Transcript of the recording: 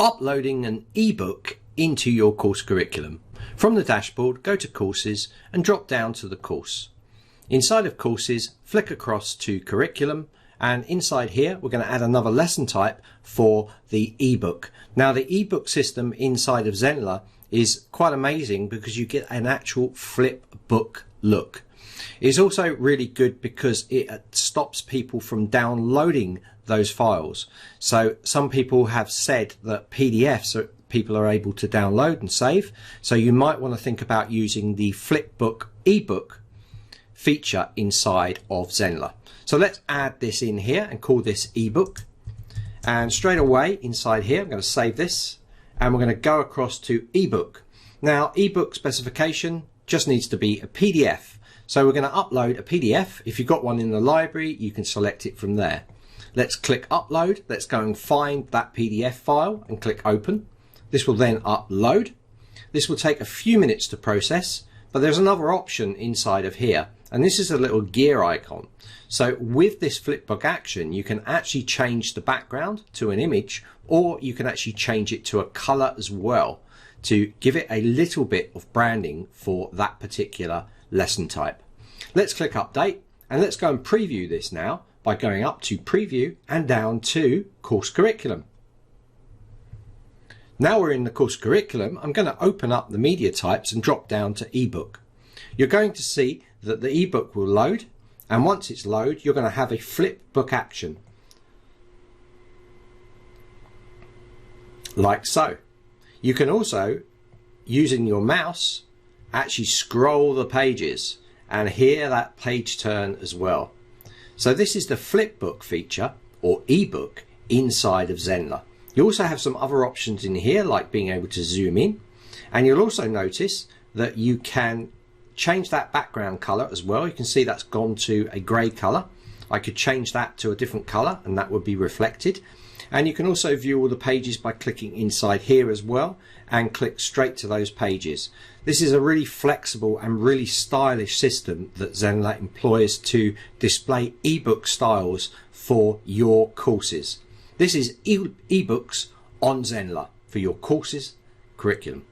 Uploading an ebook into your course curriculum. From the dashboard, go to Courses and drop down to the course. Inside of Courses, flick across to Curriculum, and inside here we're going to add another lesson type for the ebook. Now the ebook system inside of Zenler is quite amazing because you get an actual flip book look. It's also really good because it stops people from downloading those files. So some people have said that PDFs people are able to download and save. So you might want to think about using the flipbook ebook feature inside of Zenler. So let's add this in here and call this ebook. And straight away inside here, I'm going to save this and we're going to go across to ebook. Now ebook specification just needs to be a PDF. So we're going to upload a PDF. If you've got one in the library, you can select it from there. Let's click upload. Let's go and find that PDF file and click open. This will then upload. This will take a few minutes to process, but there's another option inside of here, and this is a little gear icon. So with this flipbook action, you can actually change the background to an image, or you can actually change it to a color as well to give it a little bit of branding for that particular lesson type. Let's click update and let's go and preview this now by going up to preview and down to course curriculum. Now we're in the course curriculum, I'm going to open up the media types and drop down to ebook. You're going to see that the ebook will load, and once it's loaded you're going to have a flip book action like so. You can also, using your mouse, actually scroll the pages and hear that page turn as well. So this is the flipbook feature or ebook inside of Zenler. You also have some other options in here like being able to zoom in, and you'll also notice that you can change that background color as well. You can see that's gone to a gray color. I could change that to a different color and that would be reflected. And you can also view all the pages by clicking inside here as well and click straight to those pages. This is a really flexible and really stylish system that Zenler employs to display ebook styles for your courses. This is ebooks on Zenler for your courses curriculum.